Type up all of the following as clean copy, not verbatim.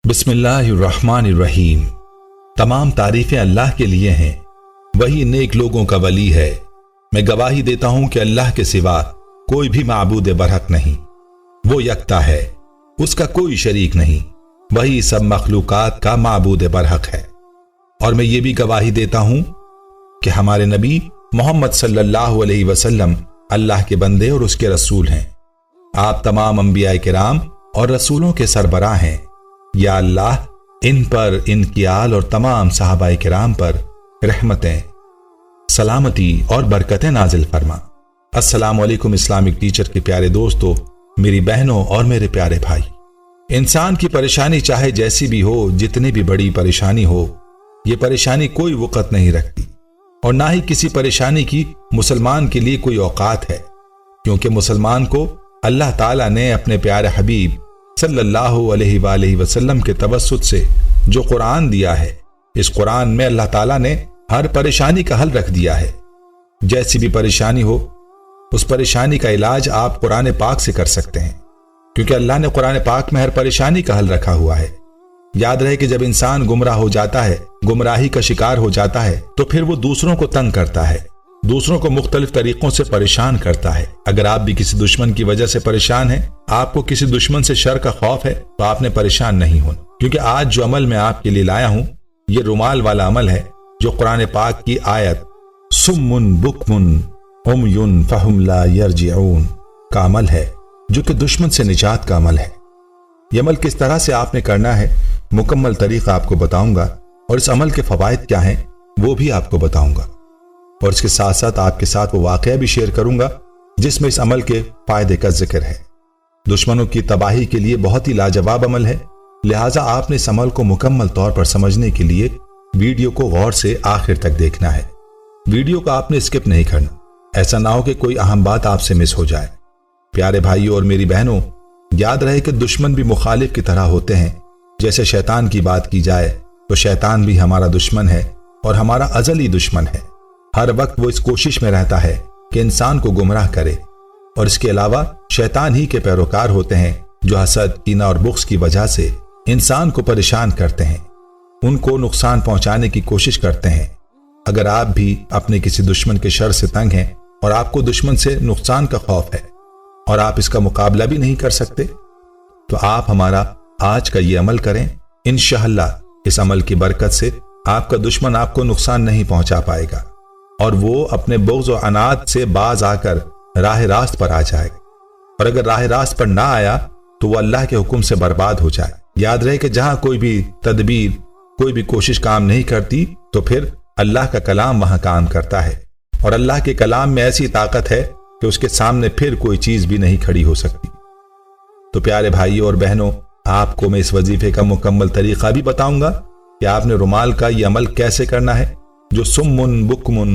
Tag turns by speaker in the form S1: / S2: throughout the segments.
S1: बिस्मिल्लाहिर्रहमानिर्रहीम। तमाम तारीफें अल्लाह के लिए हैं, वही नेक लोगों का वली है। मैं गवाही देता हूं कि अल्लाह के सिवा कोई भी माबूद बरहक नहीं, वो यकता है, उसका कोई शरीक नहीं, वही सब मखलूकात का माबूद बरहक है। और मैं ये भी गवाही देता हूं कि हमारे नबी मोहम्मद सल्लल्लाहु अलैहि वसल्लम अल्लाह के बंदे और उसके रसूल हैं। आप तमाम अंबिया किराम और रसूलों के सरबराह हैं। या अल्लाह इन पर, इनकी आल और तमाम सहाबाए किराम पर रहमतें, सलामती और बरकतें नाजिल फरमा। अस्सलामु अलैकुम इस्लामिक टीचर के प्यारे दोस्तों, मेरी बहनों और मेरे प्यारे भाई। इंसान की परेशानी चाहे जैसी भी हो, जितनी भी बड़ी परेशानी हो, ये परेशानी कोई वक़्त नहीं रखती और ना ही किसी परेशानी की मुसलमान के लिए कोई औकात है, क्योंकि मुसलमान को अल्लाह ताला ने अपने प्यारे हबीब सल्लल्लाहु अलैहि वसल्लम के तवस्सुत से जो कुरान दिया है, इस कुरान में अल्लाह ताला ने हर परेशानी का हल रख दिया है। जैसी भी परेशानी हो, उस परेशानी का इलाज आप कुरान पाक से कर सकते हैं, क्योंकि अल्लाह ने कुरान पाक में हर परेशानी का हल रखा हुआ है। याद रहे कि जब इंसान गुमराह हो जाता है, गुमराही का शिकार हो जाता है, तो फिर वो दूसरों को तंग करता है, दूसरों को मुख्तलिफ तरीकों से परेशान करता है। अगर आप भी किसी दुश्मन की वजह से परेशान हैं, आपको किसी दुश्मन से शर का खौफ है, तो आपने परेशान नहीं होना, क्योंकि आज जो अमल मैं आपके लिए लाया हूं, ये रुमाल वाला अमल है, जो कुरान पाक की आयत सुम्मुन बुकमुन उमयुन फहुम ला यरजिऊन का अमल है, जो कि दुश्मन से निजात का अमल है। यह अमल किस तरह से आपने करना है, मुकम्मल तरीका आपको बताऊंगा, और इस अमल के फवायद क्या हैं वो भी आपको बताऊंगा, और इसके साथ साथ आपके साथ वो वाकया भी शेयर करूंगा जिसमें इस अमल के फायदे का जिक्र है। दुश्मनों की तबाही के लिए बहुत ही लाजवाब अमल है, लिहाजा आपने इस अमल को मुकम्मल तौर पर समझने के लिए वीडियो को गौर से आखिर तक देखना है। वीडियो को आपने स्किप नहीं करना, ऐसा ना हो कि कोई अहम बात आपसे मिस हो जाए। प्यारे भाइयों और मेरी बहनों, याद रहे कि दुश्मन भी मुखालिफ की तरह होते हैं। जैसे शैतान की बात की जाए तो शैतान भी हमारा दुश्मन है और हमारा अजली दुश्मन है। हर वक्त वो इस कोशिश में रहता है कि इंसान को गुमराह करे, और इसके अलावा शैतान ही के पैरोकार होते हैं जो हसद, कीना और बुग़्ज़ की वजह से इंसान को परेशान करते हैं, उनको नुकसान पहुंचाने की कोशिश करते हैं। अगर आप भी अपने किसी दुश्मन के शर से तंग हैं और आपको दुश्मन से नुकसान का खौफ है और आप इसका मुकाबला भी नहीं कर सकते, तो आप हमारा आज का ये अमल करें। इंशाअल्लाह इस अमल की बरकत से आपका दुश्मन आपको नुकसान नहीं पहुंचा पाएगा और वो अपने बुग़्ज़ और अनाद से बाज आकर राह रास्त पर आ जाएगा, और अगर राह रास्त पर ना आया तो वो अल्लाह के हुक्म से बर्बाद हो जाए। याद रहे कि जहां कोई भी तदबीर, कोई भी कोशिश काम नहीं करती, तो फिर अल्लाह का कलाम वहां काम करता है, और अल्लाह के कलाम में ऐसी ताकत है कि उसके सामने फिर कोई चीज भी नहीं खड़ी हो सकती। तो प्यारे भाइयों और बहनों, आपको मैं इस वजीफे का मुकम्मल तरीका भी बताऊंगा कि आपने रुमाल का ये अमल कैसे करना है, जो सुम्मुन बुकमुन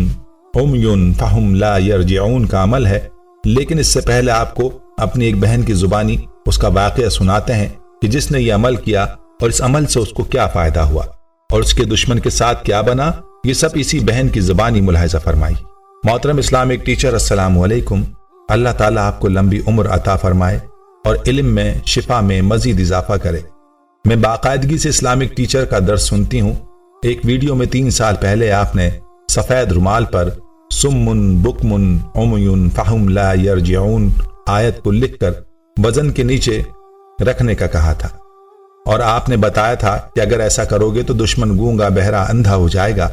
S1: उमयुन फहुम ला यरजिऊन का अमल है। लेकिन इससे पहले आपको अपनी एक बहन की जुबानी उसका वाकया सुनाते हैं कि जिसने ये अमल किया और इस अमल से उसको क्या फायदा हुआ और उसके दुश्मन के साथ क्या बना। ये सब इसी बहन की जुबानी मुलाहिजा फरमाई। मोहतरम इस्लामिक टीचर, अस्सलामु अलैकुम। अल्लाह ताला आपको लंबी उम्र अता फरमाए और इल्म में, शिफा में मजीद इजाफा करे। मैं बाकायदगी से इस्लामिक टीचर का दर्स सुनती हूँ। एक वीडियो में 3 साल पहले आपने सफेद रुमाल पर सुम्मुन बुकमुन उमयुन फहुम ला यरजिऊन आयत को लिखकर वजन के नीचे रखने का कहा था, और आपने बताया था कि अगर ऐसा करोगे तो दुश्मन गूंगा, बहरा, अंधा हो जाएगा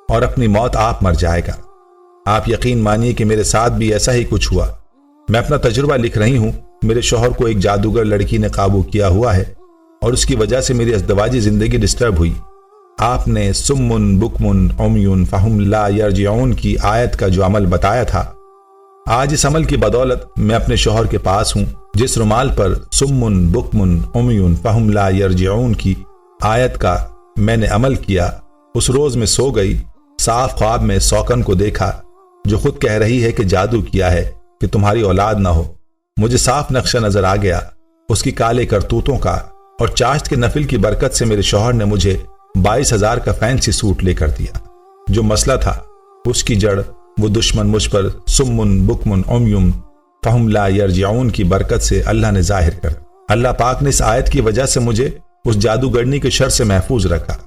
S1: और अपनी मौत आप मर जाएगा। आप यकीन मानिए कि मेरे साथ भी ऐसा ही कुछ हुआ। मैं अपना तजुर्बा लिख रही हूँ। मेरे शौहर को एक जादूगर लड़की ने काबू किया हुआ है और उसकी वजह से मेरी अज़दवाजी जिंदगी डिस्टर्ब हुई। आपने सुम्मुन बुकमुन उमयुन फहुम ला यरजिऊन की आयत का जो अमल बताया था, आज इस अमल की बदौलत मैं अपने शौहर के पास हूँ। जिस रुमाल पर सुम्मुन बुकमुन उमयुन फहुम ला यरजिऊन की आयत का मैंने अमल किया, उस रोज में सो गई, साफ ख्वाब में सौकन को देखा जो खुद कह रही है कि जादू किया है कि तुम्हारी औलाद ना हो। मुझे साफ नक्शा नजर आ गया उसकी काले करतूतों का, और चाश्त के नफिल की बरकत से मेरे शौहर ने मुझे 22,000 का फैंसी सूट लेकर दिया। जो मसला था उसकी जड़ वो दुश्मन मुझ पर सुम्मुन बुकमुन उमयुन फहुम ला यरजिऊन की बरकत से अल्लाह ने जाहिर कर। अल्लाह पाक ने इस आयत की वजह से मुझे उस जादूगरनी के शर से महफूज रखा।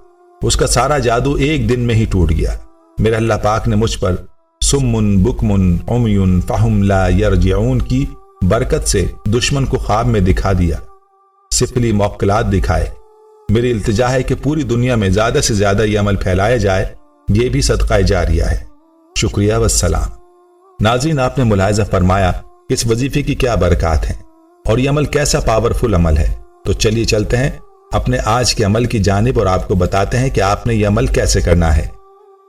S1: उसका सारा जादू एक दिन में ही टूट गया। मेरे अल्लाह पाक ने मुझ पर सुम्मुन बुकमुन उमयुन फहुम ला यरजिऊन की बरकत से दुश्मन को ख्वाब में दिखा दिया, सिफली मौक्कलात दिखाए। मेरी इल्तिजा है कि पूरी दुनिया में ज्यादा से ज्यादा ये अमल फैलाया जाए, ये भी सदका जारिया है। शुक्रिया वस्सलाम। नाज़रीन, आपने मुलाहिजा फरमाया कि इस वजीफे की क्या बरकत हैं और ये अमल कैसा पावरफुल अमल है। तो चलिए चलते हैं अपने आज के अमल की जानिब और आपको बताते हैं कि आपने ये अमल कैसे करना है।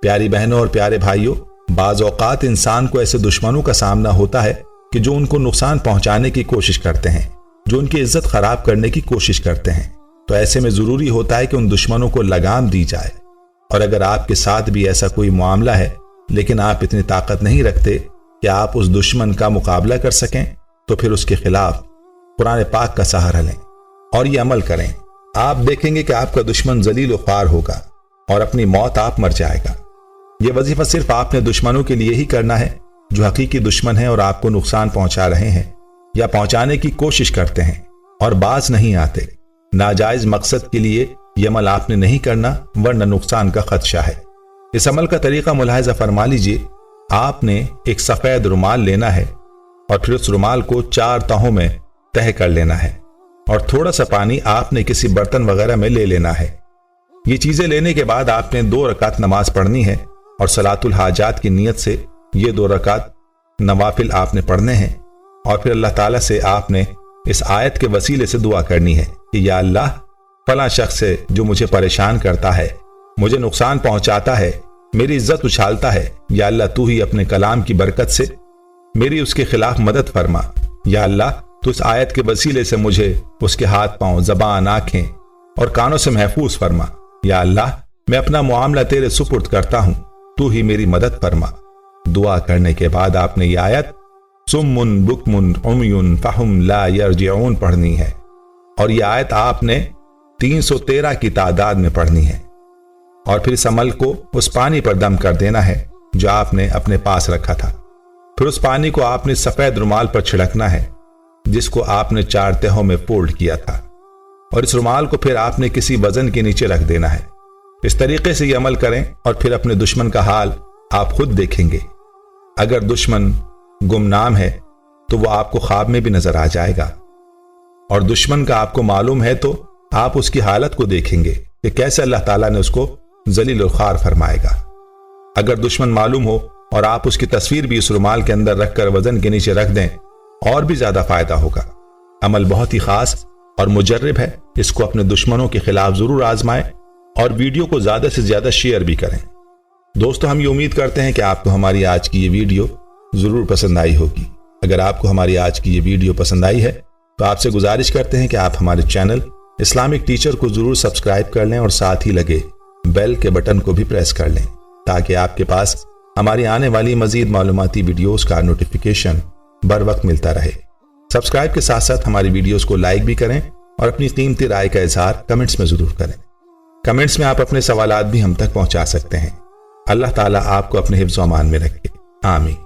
S1: प्यारी बहनों और प्यारे भाइयों, बाज़ औक़ात इंसान को ऐसे दुश्मनों का सामना होता है कि जो उनको नुकसान पहुंचाने की कोशिश करते हैं, जो उनकी इज्जत खराब करने की कोशिश करते हैं। तो ऐसे में जरूरी होता है कि उन दुश्मनों को लगाम दी जाए। और अगर आपके साथ भी ऐसा कोई मामला है लेकिन आप इतनी ताकत नहीं रखते कि आप उस दुश्मन का मुकाबला कर सकें, तो फिर उसके खिलाफ कुरान पाक का सहारा लें और ये अमल करें। आप देखेंगे कि आपका दुश्मन जलील ख्वार होगा और अपनी मौत आप मर जाएगा। यह वजीफा सिर्फ आपने दुश्मनों के लिए ही करना है जो हकीकी दुश्मन है और आपको नुकसान पहुंचा रहे हैं या पहुंचाने की कोशिश करते हैं और बाज नहीं आते। नाजायज मकसद के लिए यह अमल आपने नहीं करना, वरना नुकसान का खदशा है। इस अमल का तरीका मुलाहिजा फरमा लीजिए। आपने एक सफेद रुमाल लेना है और फिर उस रुमाल को 4 तहों में तह कर लेना है और थोड़ा सा पानी आपने किसी बर्तन वगैरह में ले लेना है। ये चीजें लेने के बाद आपने 2 रकात नमाज पढ़नी है और सलातुल हाजात की नीयत से ये 2 रकात नवाफिल आपने पढ़ने हैं। और फिर अल्लाह ताला से आपने इस आयत के वसीले से दुआ करनी है कि या अल्लाह, फला शख्स है जो मुझे परेशान करता है, मुझे नुकसान पहुंचाता है, मेरी इज्जत उछालता है, या अल्लाह तू ही अपने कलाम की बरकत से मेरी उसके खिलाफ मदद फरमा। या अल्लाह, तो इस आयत के वसीले से मुझे उसके हाथ पांव, जबान, आंखें और कानों से महफूज फरमा। या अल्लाह, मैं अपना मामला तेरे सुपुर्द करता हूं, तू ही मेरी मदद फरमा। दुआ करने के बाद आपने ये आयत सुम्मुन बुकमुन उमयुन फहुम ला यरजिऊन पढ़नी है और यह आयत आपने 313 की तादाद में पढ़नी है। और फिर इस अमल को उस पानी पर दम कर देना है जो आपने अपने पास रखा था। फिर उस पानी को आपने सफेद रुमाल पर छिड़कना है जिसको आपने 4 तहों में फोल्ड किया था और इस रुमाल को फिर आपने किसी वजन के नीचे रख देना है। इस तरीके से ये अमल करें और फिर अपने दुश्मन का हाल आप खुद देखेंगे। अगर दुश्मन गुमनाम है तो वो आपको ख्वाब में भी नजर आ जाएगा और दुश्मन का आपको मालूम है तो आप उसकी हालत को देखेंगे कि कैसे अल्लाह ताला ने उसको जलील ख्वार फरमाएगा। अगर दुश्मन मालूम हो और आप उसकी तस्वीर भी इस रुमाल के अंदर रखकर वजन के नीचे रख दें, और भी ज्यादा फायदा होगा। अमल बहुत ही खास और मुजर्रिब है। इसको अपने दुश्मनों के खिलाफ जरूर आजमाएं और वीडियो को ज्यादा से ज्यादा शेयर भी करें। दोस्तों, हम ये उम्मीद करते हैं कि आपको हमारी आज की ये वीडियो जरूर पसंद आई होगी। अगर आपको हमारी आज की ये वीडियो पसंद आई है तो आपसे गुजारिश करते हैं कि आप हमारे चैनल इस्लामिक टीचर को जरूर सब्सक्राइब कर लें और साथ ही लगे बेल के बटन को भी प्रेस कर लें ताकि आपके पास हमारी आने वाली मजीद मालूमाती वीडियोस का नोटिफिकेशन बर वक्त मिलता रहे। सब्सक्राइब के साथ साथ हमारी वीडियोस को लाइक भी करें और अपनी कीमती राय का इजहार कमेंट्स में जरूर करें। कमेंट्स में आप अपने सवालात भी हम तक पहुंचा सकते हैं। अल्लाह ताला आपको अपने हिफ्ज़ व अमान में रखे। आमीन।